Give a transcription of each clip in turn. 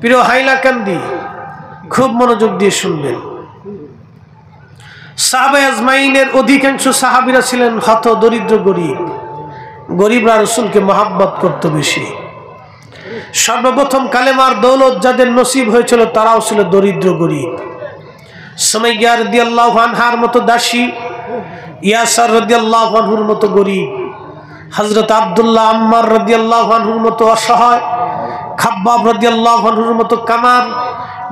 প্রিয় হাইলাকান্দি, খুব মনোযোগ দিয়ে শুনবেন। সাহাবায়ে আজমাইনের অধিকাংশ সাহাবীরা ছিলেন হত দরিদ্র গরিব। গরিবরা রাসূলকে মহব্বত করত বেশি। সর্বপ্রথম কালেমার দৌলত যাদের নসিব হয়েছিল তারাও ছিল দরিদ্র গরিব। সুমাইয়া রাদিয়াল্লাহু আনহার মতো দাসী, ইয়াসার রাদিয়াল্লাহু আনহুর মতো গরিব, হযরত আব্দুল্লাহ আম্মার রাদিয়াল্লাহু আনহুর মতো অসহায়, খাব্বাব রাদিয়াল্লাহু আনহুর মতো কামার,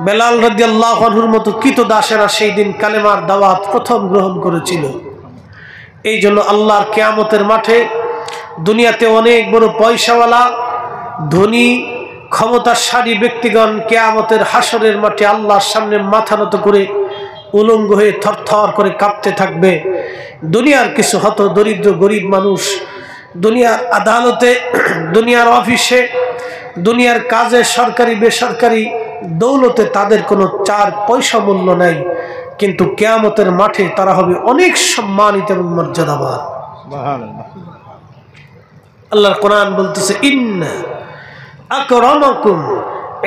বেলাল রাদিয়াল্লাহু আনহুর মতো কৃতদাসেরা সেই দিন কালেমার দাওয়াত প্রথম গ্রহণ করেছিল। এই জন্য আল্লাহর কিয়ামতের মাঠে দুনিয়াতে অনেক বড় পয়সাওয়ালা, ধনী, ক্ষমতাশালী ব্যক্তিগণ কিয়ামতের হাসরের মাঠে আল্লাহর সামনে মাথা নত করে উলঙ্গ হয়ে থরথর করে কাঁপতে থাকবে। দুনিয়ার কিছু হত দরিদ্র গরিব মানুষ দুনিয়ার আদালতে, দুনিয়ার অফিসে, দুনিয়ার কাজে, সরকারি বেসরকারি দৌলতে তাদের কোনো 4 পয়সা মূল্য নাই, কিন্তু কিয়ামতের মাঠে তারা হবে অনেক সম্মানিত এবং মর্যাদাবান। আল্লাহর কোরআন বলতেছে, ইন্না আকরামাকুম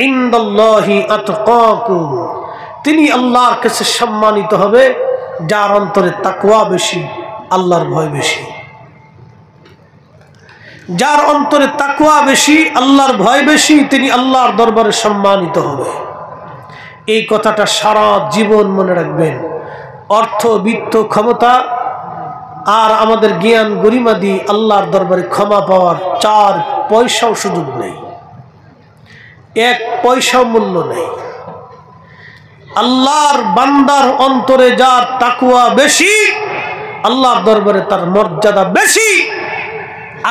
ইনদাল্লাহি আতকাকুম, তিনি আল্লাহর কাছে সম্মানিত হবে যার অন্তরে তাকওয়া বেশি, আল্লাহর ভয় বেশি। যার অন্তরে তাকওয়া বেশি, আল্লাহর ভয় বেশি, তিনি আল্লাহর দরবারে সম্মানিত হবে। এই কথাটা সারা জীবন মনে রাখবেন। অর্থ, বিত্ত, ক্ষমতা আর আমাদের জ্ঞান গরিমা দিয়ে আল্লাহর দরবারে ক্ষমা পাওয়ার 4 পয়সাও সুযোগ নেই, 1 পয়সাও মূল্য নেই। আল্লাহর বান্দার অন্তরে যার তাকওয়া বেশি, আল্লাহর দরবারে তার মর্যাদা বেশি।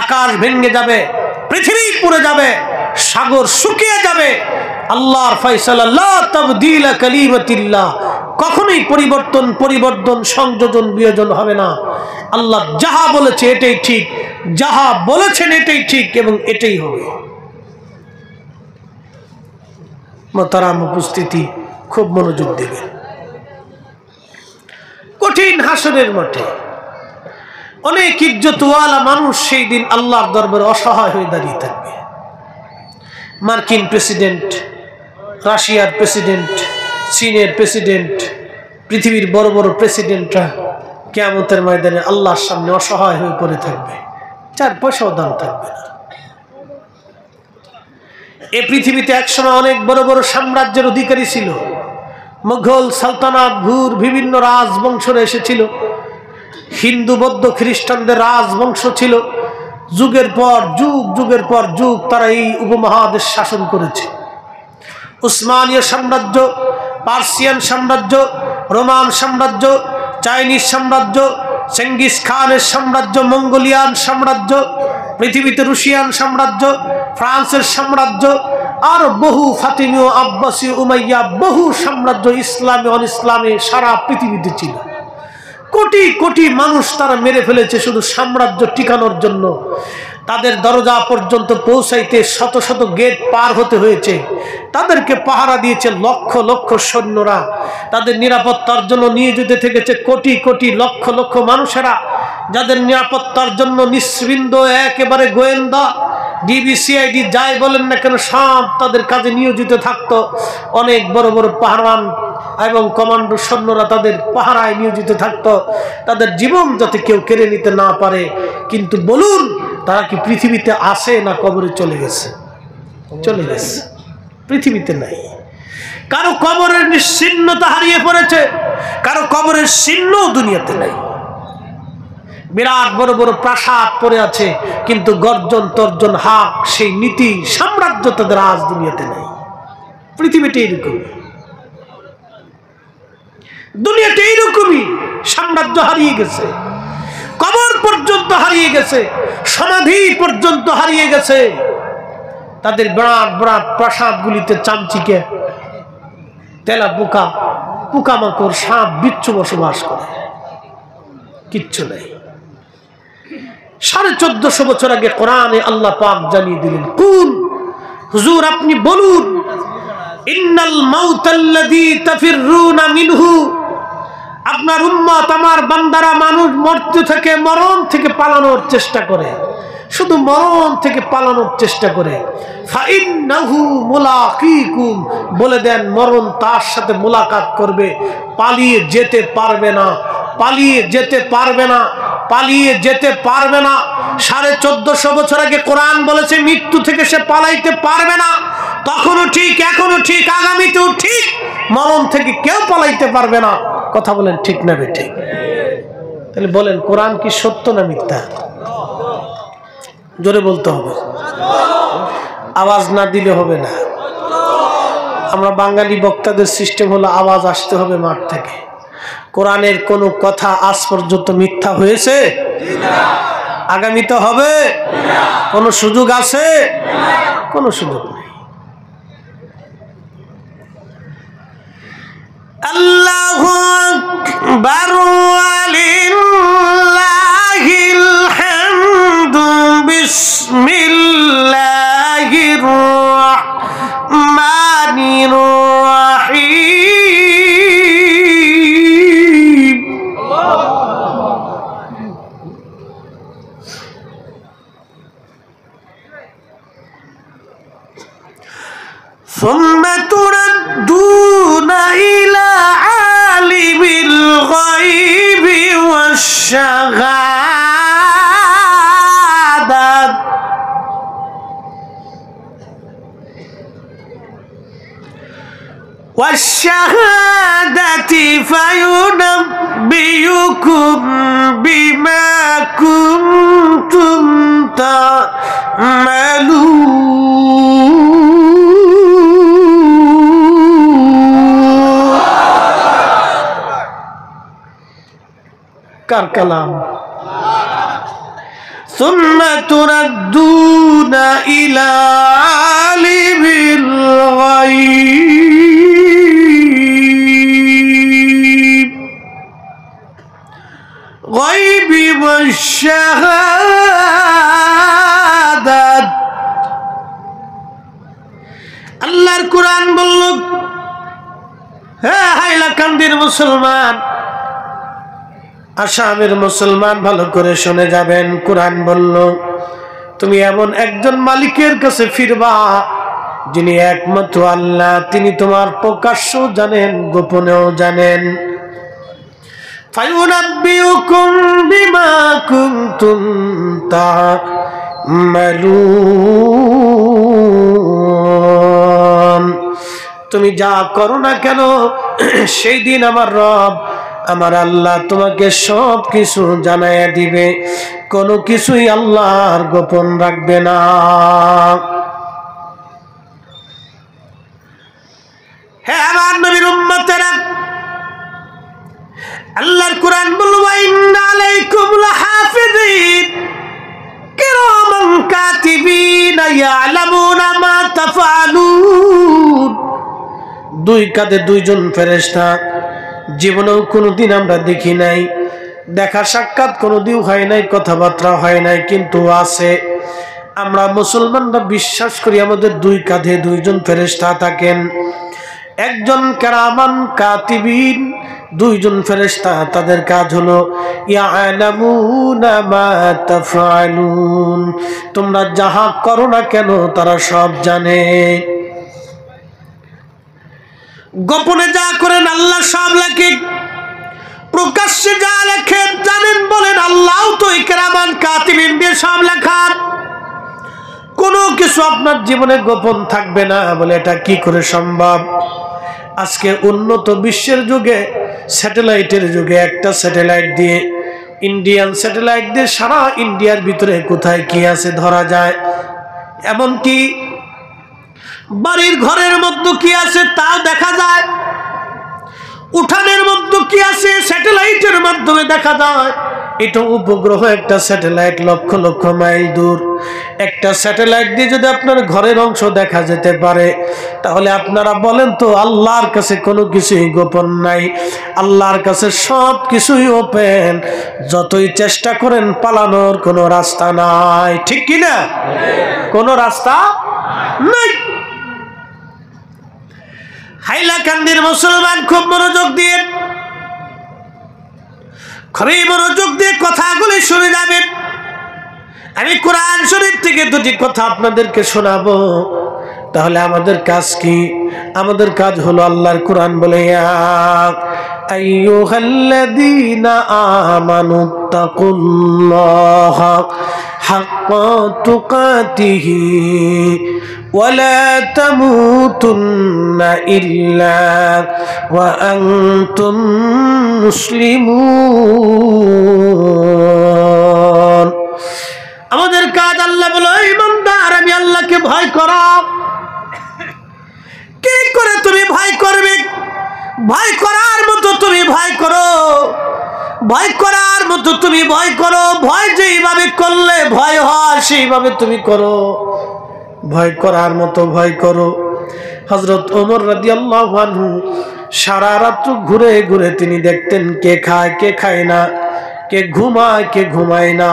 আকাশ ভেঙে যাবে, পৃথিবী পুড়ে যাবে, সাগর শুকিয়ে যাবে, আল্লাহর ফয়সালা লা তাবদীলা কালিমাতিল্লাহ, কখনোই পরিবর্তন সংযোজন বিয়োজন হবে না। আল্লাহ যাহা বলেছে এটাই ঠিক, যাহা বলেছেন এটাই ঠিক এবং এটাই হবে। মোহতারাম উপস্থিতি, খুব মনোযোগ দেবেন। কঠিন হাসরের মাঠে অনেক ইজ্জতওয়ালা মানুষ সেই দিন আল্লাহর দরবারে অসহায় হয়ে দাঁড়িয়ে থাকবে। মার্কিন প্রেসিডেন্ট, রাশিয়ার প্রেসিডেন্ট, চীনের প্রেসিডেন্ট, পৃথিবীর বড় বড় প্রেসিডেন্টরা কিয়ামতের ময়দানে আল্লাহর সামনে অসহায় হয়ে পড়ে থাকবে, 4 পয়সাও দাম থাকবে না। এই পৃথিবীতে একসময় অনেক বড় বড় সাম্রাজ্যের অধিকারী ছিল। মুঘল সালতানাত, ঘুর বিভিন্ন রাজবংশরা এসেছিল। হিন্দু, বৌদ্ধ, খ্রিস্টানদের রাজবংশ ছিল। যুগের পর যুগ, যুগের পর যুগ তারা এই উপমহাদেশ শাসন করেছে। উসমানীয় সাম্রাজ্য, পার্সিয়ান সাম্রাজ্য, রোমান সাম্রাজ্য, চাইনিজ সাম্রাজ্য, চেঙ্গিস খানের সাম্রাজ্য, মঙ্গোলিয়ান সাম্রাজ্য, পৃথিবীতে রুশিয়ান সাম্রাজ্য, ফ্রান্সের সাম্রাজ্য, আর বহু ফাতিমীয়, আব্বাসীয়, উমাইয়া, বহু সাম্রাজ্য ইসলামে অন ইসলামে সারা পৃথিবীতে ছিল। কোটি কোটি মানুষ তারা মেরে ফেলেছে শুধু সাম্রাজ্য টিকানোর জন্য। তাদের দরজা পর্যন্ত পৌঁছাইতে শত শত গেট পার হতে হয়েছে। তাদেরকে পাহারা দিয়েছে লক্ষ লক্ষ সৈন্যরা। তাদের নিরাপত্তার জন্য নিয়োজিত থেকেছে কোটি কোটি লক্ষ লক্ষ মানুষেরা, যাদের নিরাপত্তার জন্য নিঃশৃন্দ একেবারে গোয়েন্দা, ডিবিসিআইডি যাই বলেন না কেন সব তাদের কাজে নিয়োজিত থাকতো। অনেক বড় বড় পাহারান এবং কমান্ডো সৈন্যরা তাদের পাহারায় নিয়োজিত থাকতো, তাদের জীবন যাতে কেউ কেড়ে নিতে না পারে। কিন্তু বলুন, তারা কি পৃথিবীতে আসে না কবরে চলে গেছে? চলে গেছে, পৃথিবীতে নাই। কারো কবরের নিশ্চিহ্নতা হারিয়ে পড়েছে, কারো কবরের চিহ্নও দুনিয়াতে নাই। বিরাট বড় বড় প্রাসাদ পড়ে আছে, কিন্তু গর্জন তর্জন হাক সেই নীতি সাম্রাজ্য তাদের আজ দুনিয়াতে নাই। পৃথিবীতে এইরকম, দুনিয়াতে এইরকমই সাম্রাজ্য হারিয়ে গেছে, কবর পর্যন্ত হারিয়ে গেছে, সমাধি পর্যন্ত হারিয়ে গেছে। তাদের বিরাট বিরাট প্রাসাদগুলিতে চামচিকে, তেলা পোকা, পোকামাকড়, সাপ, বিচ্ছু বসবাস করে, কিচ্ছু নেই। 1450 বছর আগে কোরআনে আল্লাহ পাক জানিয়ে দিলেন, কুল হুজুর আপনি বলুন, ইন্নাল মাউতাল্লাযী তাফিররুনা মিনহু, আপনার উম্মত আমার বান্দারা মানুষ মৃত্যু থেকে, মরণ থেকে পালানোর চেষ্টা করে, শুধু মরণ থেকে পালানোর চেষ্টা করে। ফাইন্নাহু মুলাকিকুম, বিকুম, বলে দেন মরণ তার সাথে মোলাকাত করবে, পালিয়ে যেতে পারবে না, পালিয়ে যেতে পারবে না, পালিয়ে যেতে পারবে না। 1450 বছর আগে কোরআন বলেছে মৃত্যু থেকে সে পালাইতে পারবে না। তখনও ঠিক, এখনো ঠিক, আগামীতেও ঠিক, মরণ থেকে কেউ পালাইতে পারবে না। কথা বলেন ঠিক না বেঠিক? তাহলে বলেন কোরআন কি সত্য না মিথ্যা? জোরে বলতে হবে, আওয়াজ না দিলে হবে না। আমরা বাঙালি বক্তাদের সিস্টেম হলো আওয়াজ আসতে হবে মাঠ থেকে। কোরআনের কোন কথা আজ পর্যন্ত মিথ্যা হয়েছে? আগামীতে হবে? কোন সুযোগ আছে? কোন সুযোগ নেই। আল্লাহু আকবার ওয়ালিল্লাহিল হামদু বিসমিল্লাহির রাহমানির রাহিম। ثم تردون إلى عالم الغيب والشهادة فينبئكم بما كنتم تعملون। কার কালাম? ثم تردون إلى عالم الغيب والشهادة। আল্লাহর কোরআন বলল, হ্যাঁ হাইলাকান্দির মুসলমান, আসামের মুসলমান ভালো করে শুনে যাবেন। কোরআন বলল তুমি এমন একজন মালিকের কাছে ফিরবা যিনি একমাত্র আল্লাহ, তিনি তোমার প্রকাশ্য জানেন, গোপনেও জানেন। ফায়ুনাব্বিউকুম বিমা কুনতুম তা'মালুন। তুমি যা করো না কেন সেই দিন আমার রব, আমার আল্লাহ তোমাকে সব কিছু জানাইয়া দিবে, কোনো কিছুই আল্লাহর গোপন রাখবে না। হে আমার নবীর উম্মতেরা, আল্লাহর কোরআন বলল ওয়া ইন্না আলাইকুম লাহাফিযিন কিরামান কাতিবিন ইয়ালামুনা মা তাফআলুন। দুই কাঁধে দুইজন ফেরেশতা, জীবনেও কোনোদিন আমরা দেখি নাই, দেখা সাক্ষাৎ কোনোদিন হয় নাই, কথাবার্তা হয় নাই, কিন্তু আছে। আমরা মুসলমানরা বিশ্বাস করি আমাদের দুই কাঁধে দুইজন ফেরেশতা থাকেন। একজন কিরামান কাতিবিন, দুইজন ফেরেশতা, তাদের কাজ হলো ইয়ালামুনা মা তাফআলুন, তোমরা যাহা করো না কেন তারা সব জানে। গোপনে যা করেন আল্লাহ সব লেখে, প্রকাশ্যে যা লেখেন জানেন বলেন আল্লাহও তো এই কিরামান কাতিবিন দিয়ে সব লেখার। কোনো কিছু আপনার জীবনে গোপন থাকবে না বলে এটা কি করে সম্ভব? আজকে উন্নত বিশ্বের যুগে, স্যাটেলাইটের যুগে, একটা স্যাটেলাইট দিয়ে, ইন্ডিয়ান স্যাটেলাইট দিয়ে সারা ইন্ডিয়ার ভিতরে কোথায় কি আছে ধরা যায়। এমনকি বাড়ির ঘরের মধ্যে কি আছে তাও দেখা যায়, উঠানের মধ্যে কি আছে স্যাটেলাইটের মাধ্যমে দেখা যায়। এটা উপগ্রহ, একটা স্যাটেলাইট লক্ষ লক্ষ মাইল দূর। একটা স্যাটেলাইট দিয়ে যদি আপনার ঘরের অংশ দেখা যেতে পারে, তাহলে আপনারা বলেন তো আল্লাহর কাছে কোনো কিছুই গোপন নাই, আল্লাহর কাছে সব কিছুই ওপেন। যতই চেষ্টা করেন পালানোর কোনো রাস্তা নাই, ঠিক কিনা? কোনো রাস্তা নাই। হাইলাকান্দির মুসলমান খুব মনোযোগ দিয়ে, খুবই মনোযোগ দিয়ে কথাগুলি শুনে যাবেন। আমি কোরআন শরীফ থেকে দুটি কথা আপনাদেরকে শোনাবো, তাহলে আমাদের কাজ কি? আমাদের কাজ হলো আল্লাহর কোরআন বলে আইয়ুহাল্লাযীনা আমানুত্তাকুল্লাহা হাক্কা তুকাতিহি ওয়া লা তামুতুন্না ইল্লা ওয়া আনতুম মুসলিমুন। আমাদের কাজ আল্লাহ বলে ইমানদার আমি আল্লাহকে ভয় করো। কি করে তুমি ভয় করবে? ভয় করার মতো তুমি ভয় করো, ভয় করার মতো তুমি ভয় করো। ভয় যেইভাবে করলে ভয় হয় সেইভাবে তুমি করো, ভয় করার মতো ভয় করো। হযরত ওমর রাদিয়াল্লাহু আনহু সারা রাত ঘুরে ঘুরে তিনি দেখতেন কে খায় কে খায় না, কে ঘুমায় কে ঘুমায় না।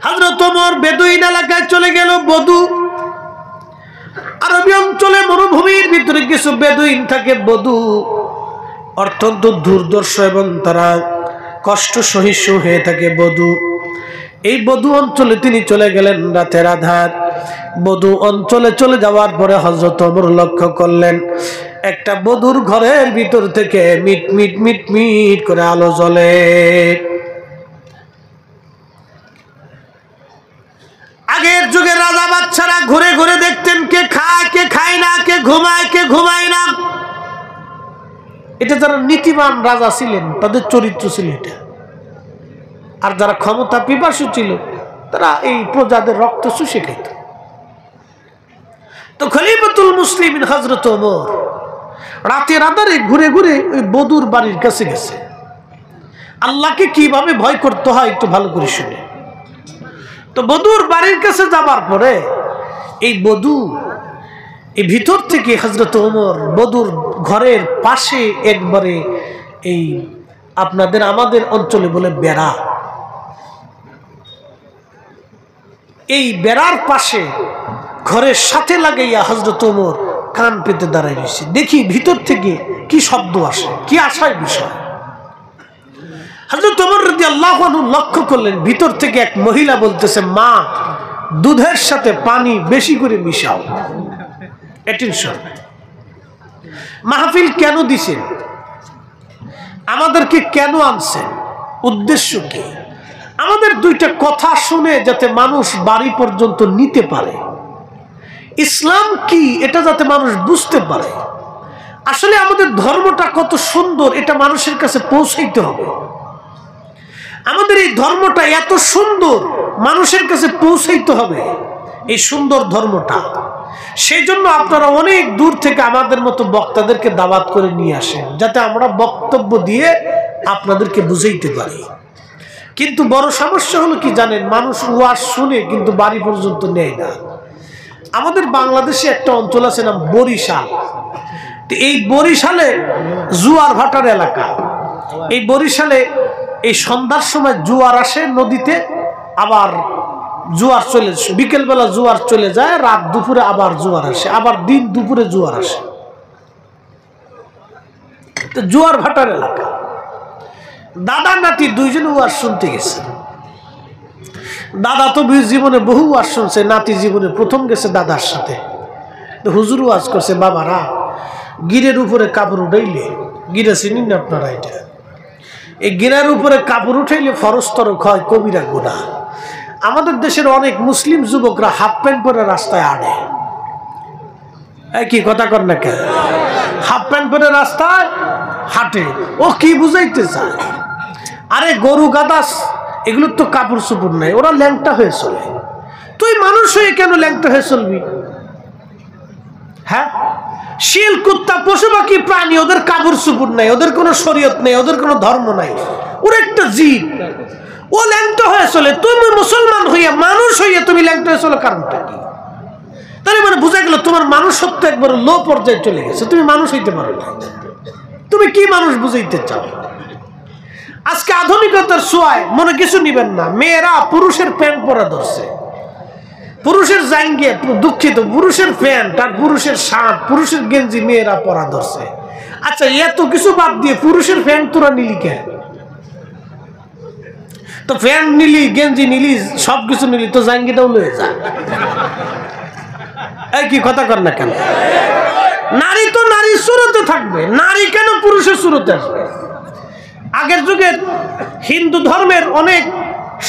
হযরত ওমর বেদুইন এলাকায় চলে গেল। বদু আরবি অঞ্চলে মরুভূমির ভিতরে কিছু বেদুইন থাকে। বদু অত্যন্ত দুর্দর্শ এবং তারা কষ্ট সহিষ্ণু হয়ে থাকে। বদু এই বদু অঞ্চলে তিনি চলে গেলেন রাতের আধার। বদু অঞ্চলে চলে যাওয়ার পরে হযরত ওমর লক্ষ্য করলেন একটা বদুর ঘরের ভিতর থেকে মিট মিট মিট মিট করে আলো জ্বলে। আগের যুগে রাজা বাচ্চারা ঘুরে ঘুরে দেখতেন কে খায় কে খায় না, কে ঘুমায় কে ঘুমায় না। এটা যারা নীতিবান রাজা ছিলেন তাদের চরিত্র ছিল এটা। আর যারা ক্ষমতা পিপাসু ছিল তারা এই প্রজাদের রক্ত চুষে খেত। তো খলিফাতুল মুসলিমিন হযরত ওমর রাতের আধারে ঘুরে ঘুরে ওই বদুর বাড়ির কাছে গেছে। আল্লাহকে কিভাবে ভয় করতে হয় একটু ভালো করে শুনে। তো বদুর বাড়ির কাছে যাবার পরে এই বদু এই ভিতর থেকে হযরত ওমর বদুর ঘরের পাশে একবারে এই আপনাদের আমাদের অঞ্চলে বলে বেড়া, এই বেড়ার পাশে ঘরের সাথে লাগাইয়া হযরত ওমর কান পেতে দাঁড়ায় রয়েছে। দেখি ভিতর থেকে কি শব্দ আসে, কি আসার বিষয়। হযরত ওমর রাদিয়াল্লাহু আনহু লক্ষ্য করলেন ভিতর থেকে এক মহিলা বলতেছে, মা দুধের সাথে পানি বেশি করে মিশাও। অ্যাটেনশন, মাহফিল কেন দিছেন, আমাদেরকে কেন আনছেন, উদ্দেশ্য কি? আমাদের দুইটা কথা শুনে যাতে মানুষ বাড়ি পর্যন্ত নিতে পারে, ইসলাম কি এটা যাতে মানুষ বুঝতে পারে। আসলে আমাদের ধর্মটা কত সুন্দর এটা মানুষের কাছে পৌঁছাইতে হবে। আমাদের এই ধর্মটা এত সুন্দর মানুষের কাছে পৌঁছাইতে হবে, এই সুন্দর ধর্মটা। সেই জন্য আপনারা অনেক দূর থেকে আমাদের মতো বক্তাদেরকে দাওয়াত করে নিয়ে আসেন যাতে আমরা বক্তব্য দিয়ে আপনাদেরকে বুঝাইতে পারি। কিন্তু বড় সমস্যা হলো কি জানেন, মানুষ ওয়াজ শুনে কিন্তু বাড়ি পর্যন্ত নেয় না। আমাদের বাংলাদেশে একটা অঞ্চল আছে নাম বরিশাল। এই বরিশালে জোয়ার ভাটার এলাকা। এই বরিশালে এই সন্ধ্যার সময় জোয়ার আসে নদীতে, আবার জোয়ার চলে, বিকেলবেলা জোয়ার চলে যায়, রাত দুপুরে আবার জোয়ার আসে, আবার দিন দুপুরে জোয়ার আসে। তো জোয়ার ভাটার এলাকা। দাদা নাতি দুইজনে ওয়াজ শুনতে গেছে। দাদা তো জীবনে বহু ওয়াজ শুনছে, নাতি জীবনে প্রথম গেছে দাদার সাথে। হুজুর ওয়াজ করছে, বাবারা গিরের উপরে কাপড় উঠাইলে, গিরে চিনি না আপনারা, এটা এই গিরের উপরে কাপড় উঠাইলে ফরস্তর হয় কবিরা গুনাহ। আমাদের দেশের অনেক মুসলিম যুবকরা হাফ প্যান্ট পরে রাস্তায় আড়ে। কি কথা কর না কেন? হাফ প্যান্ট পরে রাস্তায় হাঁটে। ও কি বুঝাইতে চায়? আরে গরু গাদাস এগুলোর তো কাপড় চোপড় নাই, ওরা ল্যাংটা হয়ে চলে। তুই মানুষ হয়ে কেন ল্যাংটা হয়ে চলবি? হ্যাঁ, শিল কুত্তা পশু পাখি প্রাণী, ওদের কাপড় চোপড় নাই, ওদের কোনো শরীয়ত নেই, ওদের কোনো ধর্ম নাই, ওর একটা জীব, ও ল্যাংটা হয়ে চলে। তুমি মুসলমান হইয়া মানুষ হইয়া তুমি ল্যাংটা হয়ে চলো, কারণটা কি? তাহলে মানে বোঝা গেল তোমার মানুষত্ব একবার লো পর্যায়ে চলে গেছে, তুমি মানুষ হইতে পারো না। তুমি কি মানুষ বুঝাইতে চাও? আজকে আধুনিকতার ছোঁয়ায় মনে কিছু নিবেন না, মেয়েরা পুরুষের প্যান্ট পরা ধরছে, পুরুষের জাঙ্গিয়া, দুঃখিত, পুরুষের প্যান্ট আর পুরুষের শার্ট, পুরুষের গেঞ্জি মেয়েরা পরা ধরছে। আচ্ছা, এত কিছু বাদ দিয়ে পুরুষের প্যান্ট তোরা নিলি কেন? তো প্যান্ট নিলি, গেঞ্জি নিলি, সবকিছু নিলি, তো জাঙ্গিটাও লয়ে যা। এই কি কথা কর না কেন? নারী তো নারীর সুরতে থাকবে, নারী কেন পুরুষের সুরতে আসবে? আগের যুগের হিন্দু ধর্মের অনেক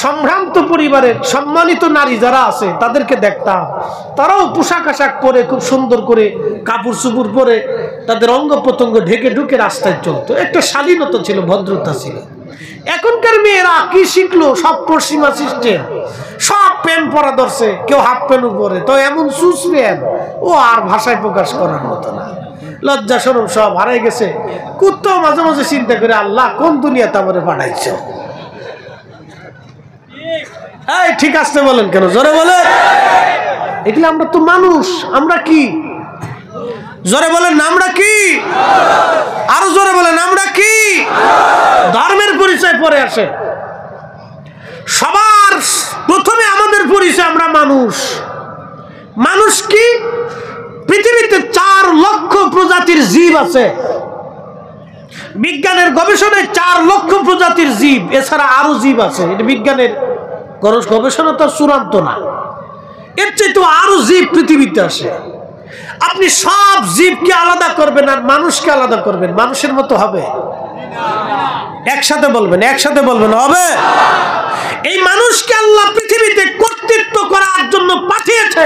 সম্ভ্রান্ত পরিবারের সম্মানিত নারী যারা আছে তাদেরকে দেখতাম, তারাও পোশাক আশাক পরে খুব সুন্দর করে কাপড় চুপড় পরে তাদের অঙ্গ প্রত্যঙ্গ ঢেকে ঢুকে রাস্তায় চলতো। একটা শালীনতা ছিল, ভদ্রতা ছিল। এখনকার মেয়েরা কি শিখলো? সব পশ্চিমা সিস্টেম, সব প্যান্ট পরা ধরছে, কেউ হাফ প্যান্ট পরে, তো এমন সুস প্যান্ট, ও আর ভাষায় প্রকাশ করার মতো না। লজ্জা শরম সব হারাই গেছে। কুত্তাও মাঝে মাঝে চিন্তা করে, আল্লাহ কোন দুনিয়াতে আমারে পাঠাইছে। এই ঠিক আসতে বলেন কেন? জোরে বলে। এগুলো আমরা তো মানুষ, আমরা কি? জোরে বলেন, আমরা কি? আরো জোরে বলেন, আমরা কি? ধর্মের পরিচয় পরে আসে। সবার প্রথমে আমাদের পরিচয়, আমরা মানুষ। মানুষ কি? পৃথিবীতে 4 লক্ষ প্রজাতির জীব আছে। বিজ্ঞানের গবেষণায় 4 লক্ষ প্রজাতির জীব, এছাড়া আরো জীব আছে। এটা বিজ্ঞানের গবেষণা তো চূড়ান্ত না, এর চেয়ে তো আরো জীব পৃথিবীতে আসে। আপনি সব জীবকে আলাদা করবেন আর মানুষকে আলাদা করবেন, মানুষের মতো হবে? একসাথে বলবেন, একসাথে বলবেন, হবে? এই মানুষকে আল্লাহ পৃথিবীতে কর্তৃত্ব করার জন্য পাঠিয়েছে।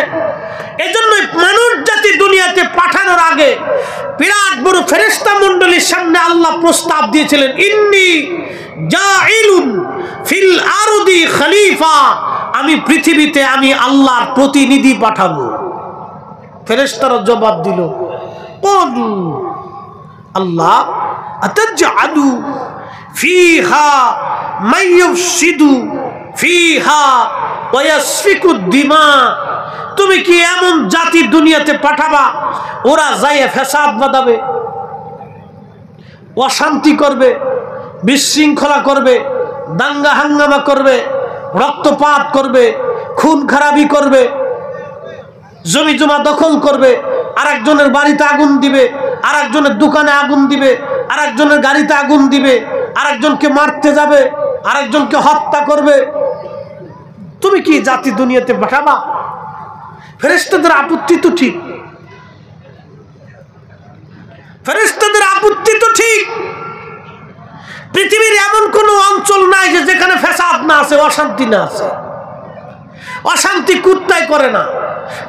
এজন্যই মানুষ জাতি দুনিয়াতে পাঠানোর আগে বিরাট বড় ফেরেশতা মণ্ডলীর সামনে আল্লাহ প্রস্তাব দিয়েছিলেন, ইন্নী জাইলুন ফিল আরদি খলিফা, আমি পৃথিবীতে আমি আল্লাহর প্রতিনিধি পাঠাবো। ফেরেশতারা জবাব দিল, কোন আল্লাহ আতাজআলু ফিহা মাইয়ুফসিদু ফিহা ওয়া ইয়াসফিকু দিমা, তুমি কি এমন জাতি দুনিয়াতে পাঠাবা ওরা যাইয়ে ফ্যাসাদ বাঁধাবে, অশান্তি করবে, বিশৃঙ্খলা করবে, দাঙ্গা হাঙ্গামা করবে, রক্তপাত করবে, খুন খারাপি করবে, জমি জমা দখল করবে, আরেকজনের বাড়িতে আগুন দিবে, আরেকজনের দোকানে আগুন দিবে, আরেকজনের গাড়িতে আগুন দিবে, আরেকজনকে মারতে যাবে, আরেকজনকে হত্যা করবে, তুমি কি জাতি দুনিয়াতে পাঠাবা? ফেরেশতাদের আপত্তি তো ঠিক, ফেরেশতাদের আপত্তি তো ঠিক। পৃথিবীর এমন কোন অঞ্চল নাই যে যেখানে ফ্যাসাদ না আছে, অশান্তি না আছে। অশান্তি কুত্তায় করে না,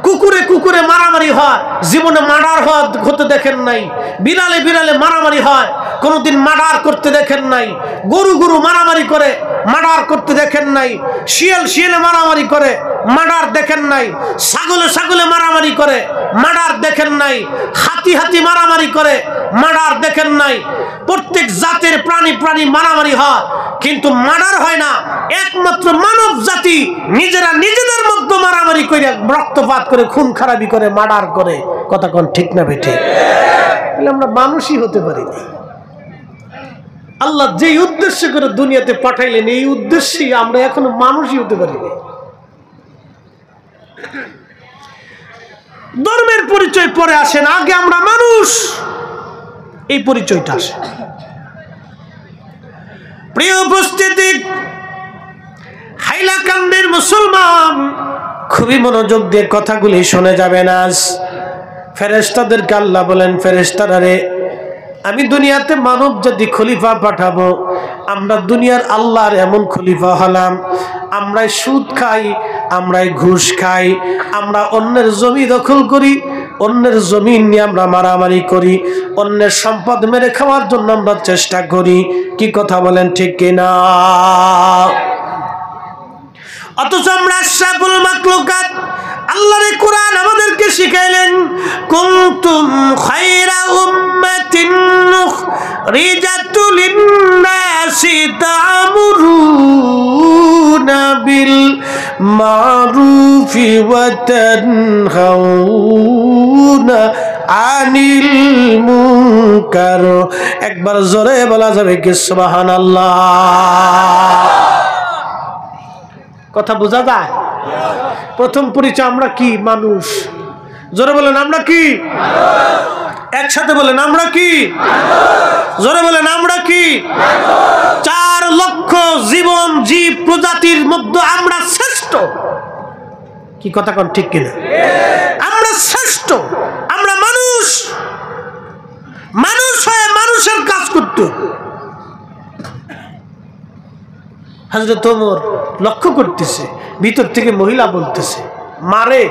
কুকুরে কুকুরে মারামারি হয়, জীবনে মার্ডার হতে দেখেন নাই। বিড়ালে বিড়ালে মারামারি হয়, কোনোদিন মার্ডার করতে দেখেন নাই। গরু গরু মারামারি করে, মার্ডার করতে দেখেন নাই। শিয়াল শিয়ালে মারামারি করে, মার্ডার দেখেন নাই। ছাগলে ছাগলে মারামারি করে, মার্ডার দেখেন নাই। হাতি হাতি মারামারি করে, মার্ডার দেখেন নাই। প্রত্যেক জাতের প্রাণী প্রাণী মারামারি হয়, কিন্তু মার্ডার হয় না। একমাত্র মানব জাতি নিজেরা নিজেদের মধ্যে মারামারি করে, রক্তপাত করে, খুন খারাপি করে, মার্ডার করে। কথা কোন ঠিক না বেঠে? আমরা মানুষই হতে পারি না। আল্লাহ যে উদ্দেশ্য করে দুনিয়াতে পাঠাইলেন, এই উদ্দেশ্যেই আমরা এখনো মানুষই হতে পারি না। ধর্মের পরিচয় পরে আসে না, আগে আমরা মানুষ, এই পরিচয়টা আসে। প্রিয় উপস্থিতি, হাইলাকান্দির মুসলমান খুবই মনোযোগ দিয়ে কথাগুলি শুনে যাবেন। আজ ফেরেশতাদেরকে আল্লাহ বলেন, ফেরেশতারা রে, আমি দুনিয়াতে মানব জাতি খলিফা পাঠাবো। আমরা দুনিয়ার আল্লাহর এমন খলিফা হলাম, আমরাই সুদ খাই, আমরাই ঘুষ খাই, আমরা অন্যের জমি দখল করি, অন্যের জমি নিয়ে আমরা মারামারি করি, অন্যের সম্পদ মেরে খাওয়ার জন্য আমরা চেষ্টা করি। কি কথা বলেন, ঠিক কিনা? অথচ আমরা আশরাফুল মাখলুকাত, আল্লাহর কোরআন আমাদেরকে শিখাইলেন, কুনতুম খায়রা উম্মাতিন উখরিজাত লিন-নাসি তা'মুরুনা বিল মা'রুফি ওয়া তানহাউনা আনিল মুনকার। একবার জোরে বলা যাবে কি সুবহানাল্লাহ? কথা বোঝা যায়? প্রথম পরিচয় আমরা কি? মানুষ। জোরে বলেন, আমরা কি? একসাথে বলেন আমরা কি? জোরে বলেন আমরা কি? 4 লক্ষ জীবন জীব প্রজাতির মধ্যে আমরা শ্রেষ্ঠ। কি কথা কোন ঠিক কিনা? আমরা শ্রেষ্ঠ। আমরা মানুষ, মানুষ হয়ে মানুষের কাজ করতে। হযরত ওমর লক্ষ্য করতেছে, ভিতর থেকে মহিলা বলতেছে, মারে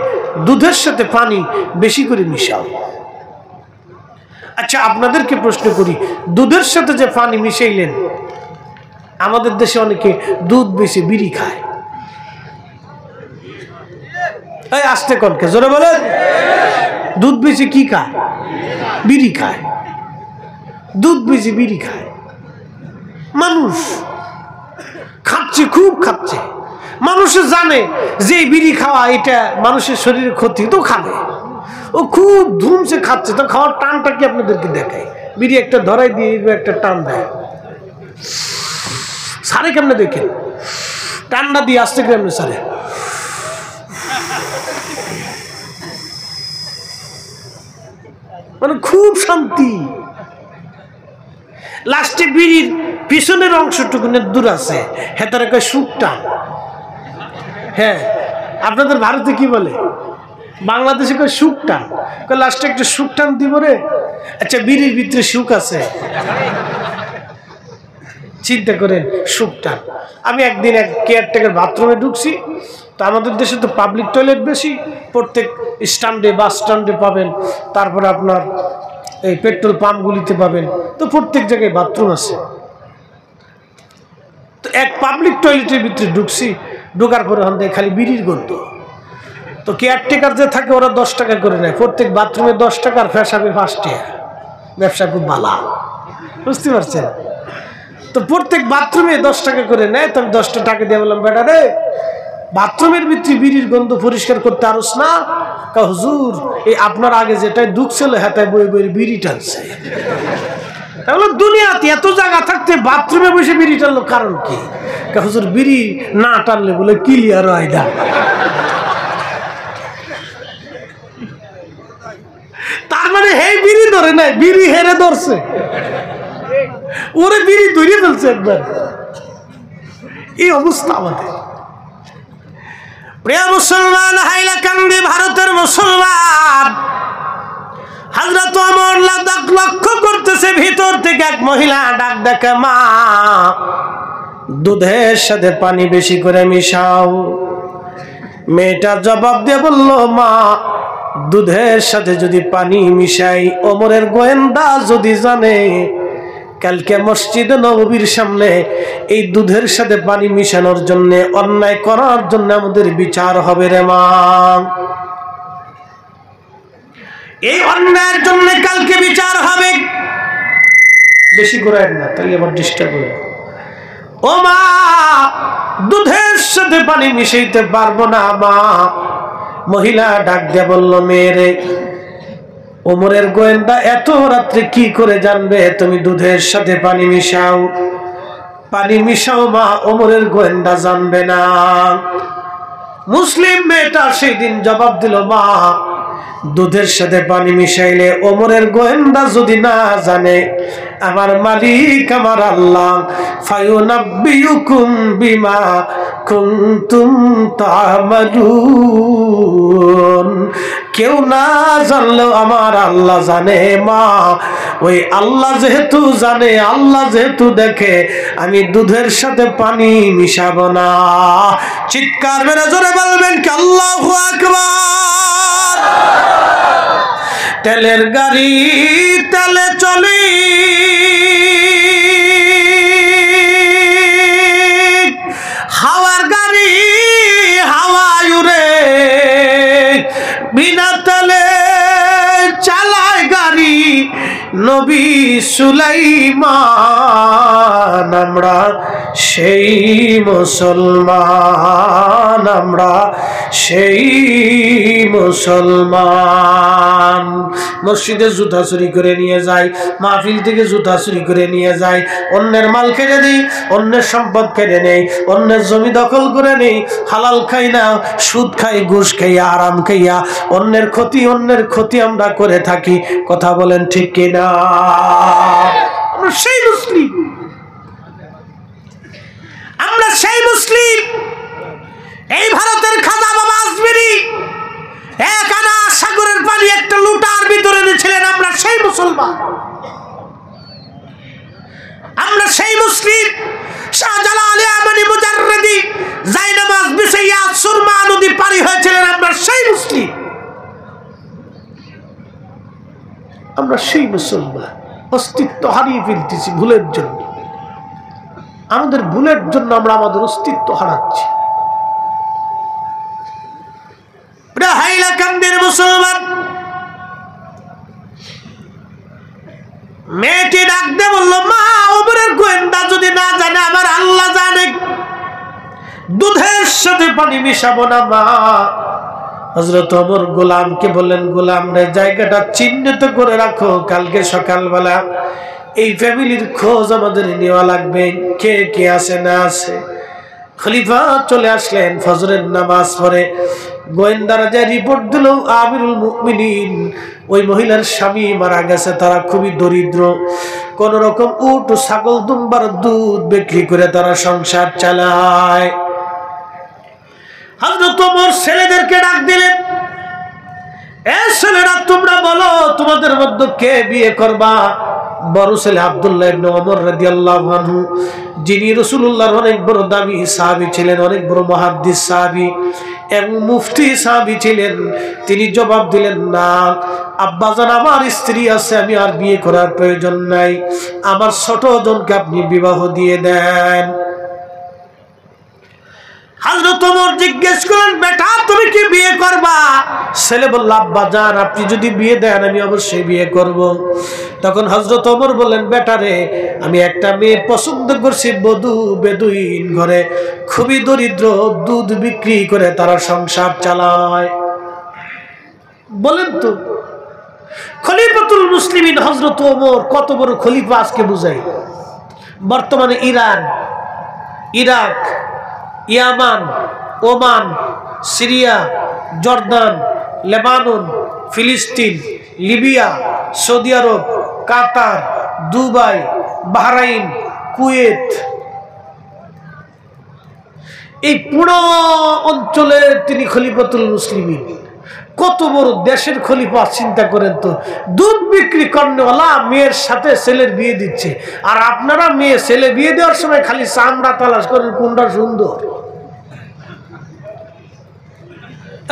দুধের সাথে পানি বেশি করে মিশাও। আচ্ছা আপনাদেরকে প্রশ্ন করি, দুধের সাথে যে পানি মিশাইলেন, আমাদের দেশে অনেকে দুধ বেশি বিড়ি খায়। এই আস্তে কনকে জোরে বলেন, দুধ বেশি কি খায়? বিড়ি খায়। দুধ বেশি বিড়ি খায়। মানুষ খাচ্ছে, খুব খাচ্ছে। মানুষে জানে যে বিড়ি খাওয়া এটা মানুষের শরীরে ক্ষতি, তো খাবে। ও খুব ধুমসে খাচ্ছে, তো খাওয়ার টানটা কি আপনাদেরকে দেখায়? বিড়ি একটা ধরাই দিয়ে একটা টান দেয়, সারে কেমনে দেখেন? টান্ডা দিয়ে আসতে কেমনে সারে? মানে খুব শান্তি। লাস্টে বিড়ির পিছনের অংশটুকু দূর আছে, হেতারে কয় সুখ টান। হ্যাঁ, আপনাদের ভারতে কি বলে? বাংলাদেশে কয় সুখ টান। লাস্টে একটা সুখ টান দিব রে। আচ্ছা বিড়ির ভিতরে সুখ আছে, চিন্তা করেন সুখ টান। আমি একদিন এক কেয়ারটেকার বাথরুমে ঢুকছি, তো আমাদের দেশে তো পাবলিক টয়লেট বেশি, প্রত্যেক স্ট্যান্ডে বাস স্ট্যান্ডে পাবেন, তারপরে আপনার এই পেট্রোল পাম্পগুলিতে পাবেন, তো প্রত্যেক জায়গায় বাথরুম আছে। তো এক পাবলিক টয়লেটের ভিতরে ঢুকছি, ঢোকার পরে ওখান থেকে খালি বিড়ির গন্ধ। তো কেয়ারটেকার যে থাকে ওরা 10 টাকা করে নেয়, প্রত্যেক বাথরুমে 10 টাকা, আর ফেসাবে 5 টাকা। ব্যবসা খুব ভালো, বুঝতে পারছেন? তো প্রত্যেক বাথরুমে 10 টাকা করে নেয়। তো আমি 10 টাকা দিয়ে বললাম, বেটা রে বাথরুমের ভিতরে বিড়ির গন্ধ পরিষ্কার করতে আরস না? হুজুর এই আপনার আগে যেটাই ঢুকছিল হাতায় বই বই বিড়ি টানছে। তাহলে দুনিয়াতে এত জায়গা থাকতে বাথরুমে বসে বিড়ি টানলো কারণ কি? হুজুর বিড়ি না টানলে বলে ক্লিয়ার হয় না। তার মানে হে বিড়ি ধরে নাই, বিড়ি হেরে ধরছে, ওরে বিড়ি ধরে ফেলছে একবার। এই অবস্থা আমাদের। প্রিয় মুসলমান, হাইলাকান্দি ভারতের মুসলমান, হযরত ওমর লক্ষ্য করতেছে ভিতর থেকে এক মহিলা ডাক ডাকে, মা দুধের সাথে পানি বেশি করে মিশাও। মেয়েটা জবাব দিয়ে বলল, মা দুধের সাথে যদি পানি মিশাই, ওমরের গোয়েন্দা যদি জানে, কালকে মসজিদে নববীর সামনে এই দুধের সাথে পানি মিশানোর জন্য, অন্যায় করার জন্য আমাদের বিচার হবে রে মা। এই অন্যায়ের জন্য কালকে বিচার হবে। বেশি করে না, তাহলে আবার ডিস্টার্ব হবে। ও মা দুধের সাথে পানি মিশাইতে পারবো না মা। মহিলা ডাক দিয়ে বলল, মেয়েরে ওমরের গোয়েন্দা এত রাত্রে কি করে জানবে তুমি দুধের সাথে পানি মিশাও? পানি মিশাও মা, ওমরের গোয়েন্দা জানবে না। মুসলিম মেয়েটা সেই দিন জবাব দিল, মা দুধের সাথে পানি মিশাইলে ওমরের গোয়েন্দা যদি না জানে, আমার মালিক আমার আল্লাহ ফায়ুনাব্বিউকুম বিমা কুনতুম তা'মালুন, কেউ না জানলেও আমার আল্লাহ জানে মা। ওই আল্লাহ যেহেতু জানে, আল্লাহ যেহেতু দেখে, আমি দুধের সাথে পানি মিশাবো না। চিৎকার মেরে জোরে বলবেন কি আল্লাহু আকবার। তেলের গাড়ি তেলে চলি, হাওয়ার গাড়ি হাওয়ায় উড়ে, বিনা তেলে চালায় গাড়ি নবী সুলাইমান। আমরা সেই মুসলমান, আমরা সেই মুসলমান। মসজিদে জুতা চুরি করে নিয়ে যায়, মাহফিল থেকে জুতা চুরি করে নিয়ে যায়, অন্যের মাল কেড়ে নেই, অন্যের সম্পদ কেড়ে নেই, অন্যের জমি দখল করে নেই, হালাল খাই না, সুদ খাই, ঘুষ খাইয়া, আরাম খাইয়া অন্যের ক্ষতি আমরা করে থাকি। কথা বলেন ঠিক কিনা? আমরা সেই মুসলিম, আমরা সেই মুসলিম। এই ভারতের খাজা বাবা আজমিরি এক আনা সাগরের পানি একটা লুটার ভিতরে ছিলেন। আমরা সেই মুসলমান, আমরা সেই মুসলিম। শাহজালাল ইয়ামানি মুজাররিদি জায়নামাজ বিছাইয়া সুরমা নদী পারি হয়েছিলেন। আমরা সেই মুসলিম, আমরা সেই মুসলমান। অস্তিত্ব হারিয়ে ফেলতেছি ভুলের জন্য। আমাদের ভুলের জন্য আমরা আমাদের অস্তিত্ব হারাচ্ছি। হাইলাকান্দির মুসলমান মেয়েটি ডাকতে বললো, মা, ওমরের গোয়েন্দা যদি না জানে, আমার আল্লাহ জানে, দুধের সাথে পানি মিশাবো না মা। হযরত ওমর গোলামকে বললেন, গোলাম রে, জায়গাটা চিহ্নিত করে রাখো, কালকে সকালবেলা এই ফ্যামিলির খোঁজ আমাদের নেওয়া লাগবে, কে কে আছে না আছে। খলিফা চলে আসলেন, ফজরের নামাজ পড়ে গোয়েন্দারা যে রিপোর্ট দিল, আমিরুল মুমিনিন ওই মহিলার স্বামী মারা গেছে, তারা খুবই দরিদ্র, কোন রকম উট ছাগল দুম্বার দুধ বিক্রি করে তারা সংসার চালায়। হযরত ওমর ছেলেদেরকে ডাক দিলেন, এ ছেলেরা, তোমরা বলো তোমাদের মধ্যে কে বিয়ে করবা? বড় ছেলে আব্দুল্লাহ ইবনে ওমর রাদিয়াল্লাহু আনহু, যিনি রাসূলুল্লাহর অনেক বড় দামি সাহাবী ছিলেন, অনেক বড় মুহাদ্দিস সাহাবী এবং মুফতি সাহাবী ছিলেন, তিনি জবাব দিলেন, না আব্বাজান, আমার স্ত্রী আছে, আমি আর বিয়ে করার প্রয়োজন নাই, আমার ছোট জনকে আপনি বিবাহ দিয়ে দেন। হযরত ওমর জিজ্ঞেস করলেন, বেটা তুমি কি বিয়ে করবা? ছেলে বলল, আব্বাজান আপনি যদি বিয়ে দেন আমি অবশ্যই বিয়ে করব। তখন হযরত ওমর বললেন, বেটা রে, আমি একটা মেয়ে পছন্দ করছি, বেদুইন ঘরে, খুবই দরিদ্র, দুধ বিক্রি করে তারা সংসার চালায়। বলেন তো, খলিফাতুল মুসলিমিন হযরত ওমর কত বড় খলিফা আজকে বুঝাই। বর্তমানে ইরান, ইরাক, ইয়ামান, ওমান, সিরিয়া, জর্দান, লেবানন, ফিলিস্তিন, লিবিয়া, সৌদি আরব, কাতার, দুবাই, বাহরাইন, কুয়েত, এই পুরো অঞ্চলে তিনি খলিফাতুল মুসলিমিন। কত বড় দেশের খলিফা, চিন্তা করেন তো। দুধ বিক্রি করনেওয়ালা মেয়ের সাথে ছেলের বিয়ে দিচ্ছে, আর আপনারা মেয়ে ছেলে বিয়ে দেওয়ার সময় খালি চামড়া তালাশ করেন কোনটা সুন্দর।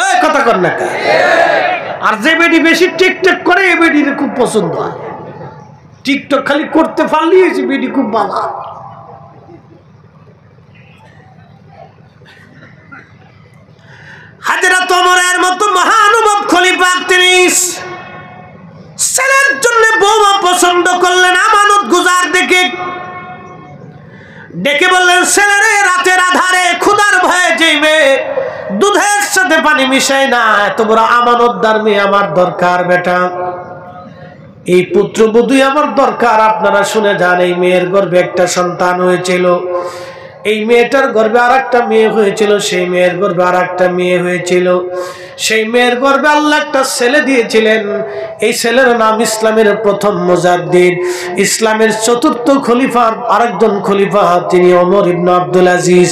এই কথা কর না। আর যে বেডি বেশি টিকটক করে, এই বেডির খুব পছন্দ হয়। টিকটক খালি করতে পারলেই বেডি খুব ভালো। হযরত ওমরের মতো মহানুভব খলিফা তিনি ছেলের জন্য বৌমা পছন্দ করলেন, আমানত গুজার দেখে ডেকে বললেন, ছেলেরে, রাতের আধারে ক্ষুধার ভয়ে যে মেয়ে দুধের সাথে পানি মিশায় না, এত বড় আমানতদার মেয়ে আমার দরকার বেটা। এই পুত্রবধূ আমার দরকার। আপনারা শুনে যান, এই মেয়ের গর্ভে একটা সন্তান হয়েছিল, এই মেয়েটার গর্ভে আর একটা মেয়ে হয়েছিল, সেই মেয়ের গর্ভে আর একটা মেয়ে হয়েছিল, সেই মেয়ের গর্ভে আল্লাহ একটা ছেলে দিয়েছিলেন। এই ছেলের নাম ইসলামের প্রথম মুজাদ্দিদ, ইসলামের চতুর্থ খলিফার আরেকজন খলিফা, তিনি ওমর ইবনে আব্দুল আজিজ।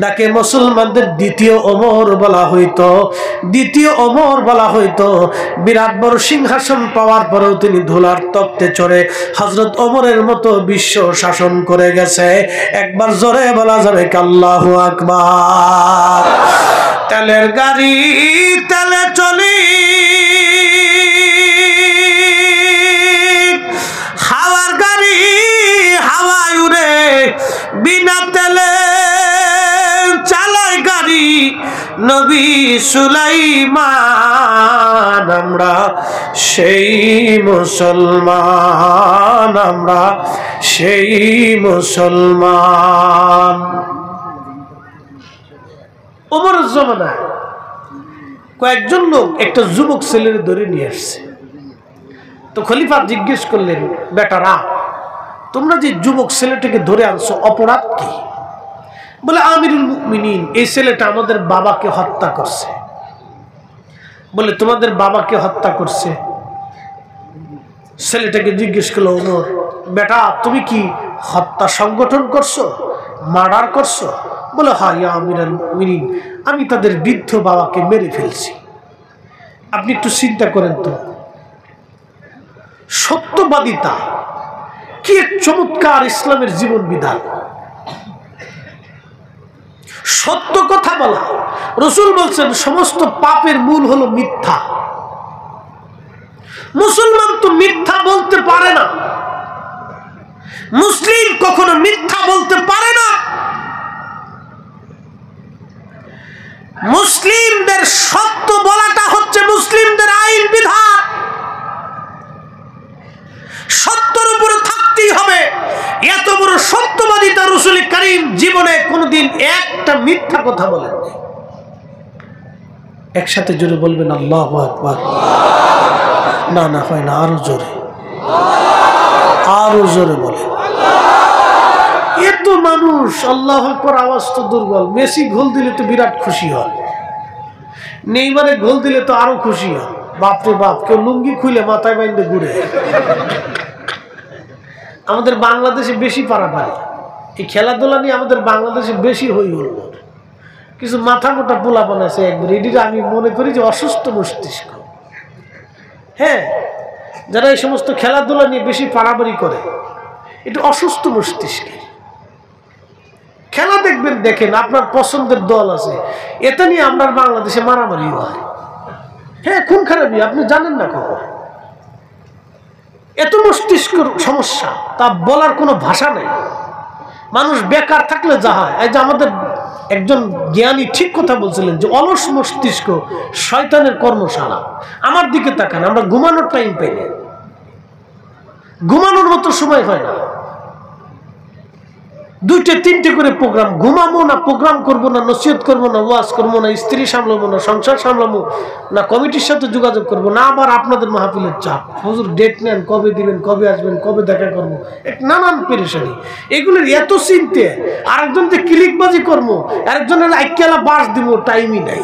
যাকে মুসলমানদের দ্বিতীয় ওমর বলা হইতো, দ্বিতীয় ওমর বলা হইতো। বিরাট বড় সিংহাসন পাওয়ার পরেও তিনি ধুলার তক্তে চড়ে হযরত ওমরের মতো বিশ্ব শাসন করে গেছে। একবার জোরে বলা যাবে আল্লাহু আকবার। তেলের গাড়ি তেলে চলি, হাওয়ার গাড়ি হাওয়ায় উড়ে, বিনা তেলে চালায় গাড়ি নবী সুলাইমান। আমরা সেই মুসলমান, আমরা সেই মুসলমান। ওমরের জমানায় কয়েকজন লোক একটা যুবক ছেলের ধরে নিয়ে আসছে। তো খলিফা জিজ্ঞেস করলেন, বেটারা তোমরা যে যুবক ছেলেটাকে ধরে আনছো অপরাধ কি? বলে, আমিরুল মুমিনিন, এই ছেলেটা আমাদের বাবাকে হত্যা করছে। বলে, তোমাদের বাবাকে হত্যা করছে? ছেলেটাকে জিজ্ঞেস করলো ওমর, বেটা তুমি কি হত্যা সংগঠন করছো, মার্ডার করছো? বলে, হ্যাঁ ইয়া আমিরুল মুমিনিন, আমি তাদের বৃদ্ধ বাবাকে মেরে ফেলছি। আপনি একটু চিন্তা করেন তো, সত্যবাদিতা কি চমৎকার ইসলামের জীবন বিধান। সত্য কথা বলা, রাসূল বলছেন সমস্ত পাপের মূল হলো মিথ্যা। মুসলমান তো মিথ্যা বলতে পারে না, মুসলিম কখনো মিথ্যা বলতে পারে না। মুসলিমদের সত্য বলাটা হচ্ছে মুসলিমদের আইন বিধান। সত্যের উপরে থাকতেই হবে। এত বড় সত্যবাদিতা রাসূল করিম জীবনে কোনোদিন একটা মিথ্যা কথা বলেননি। একসাথে জোরে বলবেন আল্লাহু আকবার। না না হয় না, আরো জোরে, আরো জোরে বলে। এত মানুষ আল্লাহু আকবার আওয়াজ তো দুর্বল। মেসি গোল দিলে তো বিরাট খুশি হয়, নেইমারে গোল দিলে তো আরো খুশি হয়। বাপরে বাপ, কেউ লুঙ্গি খুলে মাথায় বাইন্ধে ঘুরে। আমাদের বাংলাদেশে বেশি পারাপারি, এই খেলাধুলা নিয়ে আমাদের বাংলাদেশে বেশি হই হল। কিছু মাথা মোটা পোলা বানাইছে একবার, এটিকে আমি মনে করি যে অসুস্থ মস্তিষ্ক। হ্যাঁ, যারা এই সমস্ত খেলাধুলা নিয়ে বেশি পারাপারি করে, এটা অসুস্থ মস্তিষ্কের খেলা। দেখবেন, দেখেন আপনার পছন্দের দল আছে, এটা নিয়ে আপনার বাংলাদেশে মারামারি হয়। হ্যাঁ, খুন খারাপই, আপনি জানেন না কখন। এত মস্তিষ্ক সমস্যা, তা বলার কোনো ভাষা নেই। মানুষ বেকার থাকলে যা হয়, এই যে আমাদের একজন জ্ঞানী ঠিক কথা বলছিলেন যে অলস মস্তিষ্ক শয়তানের কর্মশালা। আমার দিকে তাকান, আমরা ঘুমানোর টাইম পাই না, ঘুমানোর মতো সময় হয় না। দুইটা তিনটে করে প্রোগ্রাম, ঘুমাবো না, প্রোগ্রাম করবো না, নসিহত করবো না, ওয়াজ করবো না, স্ত্রী সামলাবো না, সংসার সামলাবো না, কমিটির সাথে যোগাযোগ করবো না, আবার আপনাদের মাহফিলের চাপ, হুজুর ডেট নেন, কবে দিবেন, কবে আসবেন, কবে দেখা করবো, এক নানান পেরেশানি। এগুলোর এত চিন্তে, আরেকজনকে ক্লিকবাজি করবো, আরেকজনের আইকেলা বাস দিব, টাইমই নাই।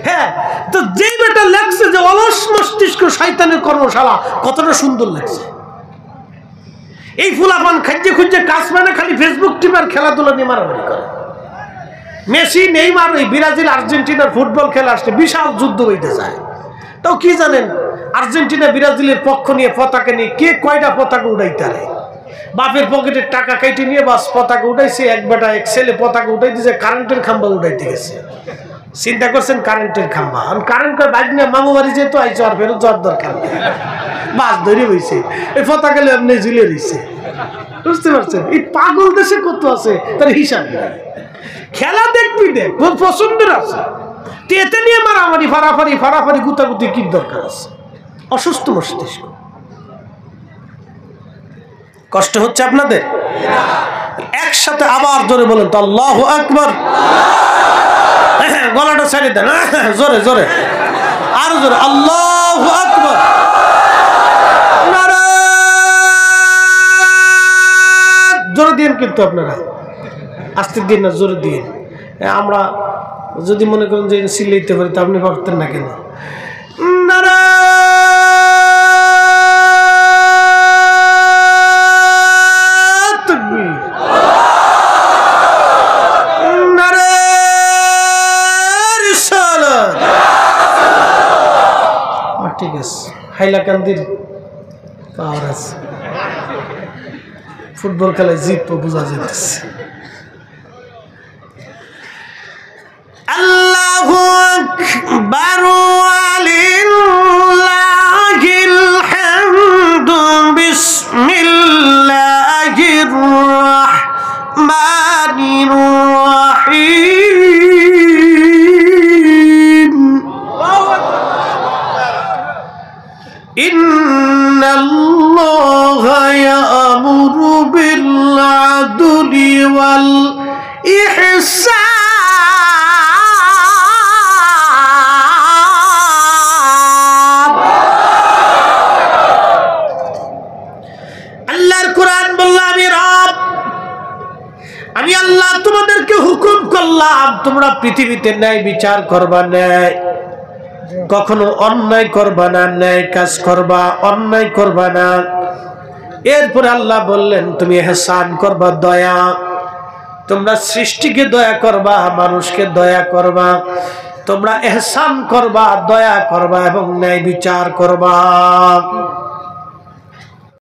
হ্যাঁ, তো যেই বেটা লাগছে যে অলস মস্তিষ্ক শয়তানের কর্মশালা, কতটা সুন্দর লাগছে। এই ফুলাপান খাইতে খুঁজছে কাজ মানে খালি ফেসবুক টিপার খেলাধুলা নিয়ে মারামারি করে। মেসি, নেইমার, এই ব্রাজিল আর্জেন্টিনার ফুটবল খেলা আসছে, বিশাল যুদ্ধ হইতে যায়। তাও কি জানেন, আর্জেন্টিনা ব্রাজিলের পক্ষ নিয়ে পতাকা নিয়ে কে কয়টা পতাকা উড়াইতে পারে। বাপের পকেটের টাকা কেটে নিয়ে বাস পতাকা উঠাইছে। এক বেটা এক ছেলে পতাকা উঠাই দিয়েছে, কারেন্টের খাম্বা উঠাইতে গেছে। চিন্তা করছেন, কারেন্টের খাম্বা, কারেন্ট করে বাইক নিয়ে মামু বাড়ি যেত, আইসো আর ফেরত যাওয়ার দরকার নেই, বাস ধরে হয়েছে। এই পতাকা এমনি ঝুলে রয়েছে, বুঝতে পারছেন? এই পাগল দেশে কত আছে তার হিসাব নেই। খেলা দেখবি, দেখ, পছন্দের আছে, এতে নিয়ে মারামারি, ফারাফারি, ফারাফারি, গুতাগুতি কি দরকার আছে? অসুস্থ মস্তিষ্ক। কষ্ট হচ্ছে আপনাদের? একসাথে আবার জোরে বলেন তো আল্লাহু আকবার। গলাটা ছেড়ে দেন, জোরে জোরে, আর জোরে, আল্লাহু আকবার। জোরে দিন, কিন্তু আপনারা আস্তে দিন না, জোরে দিন। আমরা যদি মনে করেন যে সিলাইতে পারি, তা আপনি পারতেন না কেন? ঠিক আছে, হাইলাকান্দির পাওয়ার আছে, ফুটবল খেলায় জিতবো বোঝা যেতেছে। আল্লাহু আকবার ওয়ালিল্লাহিল হামদু বিসমিল্লাহির রাহমানির রাহিম। ইন্নাল্লাহা ইয়া'মুরু বিল আদলি ওয়াল ইহসান বললাম তোমরা পৃথিবীতে ন্যায় বিচার করবা, ন্যায় কখনো অন্যায় করবা না, ন্যায় কাজ করবা, অন্যায় করবা না। এরপরে আল্লাহ বললেন তুমি ইহসান করবা, দয়া, তোমরা সৃষ্টিকে দয়া করবা, মানুষকে দয়া করবা, তোমরা ইহসান করবা, দয়া করবা এবং ন্যায় বিচার করবা।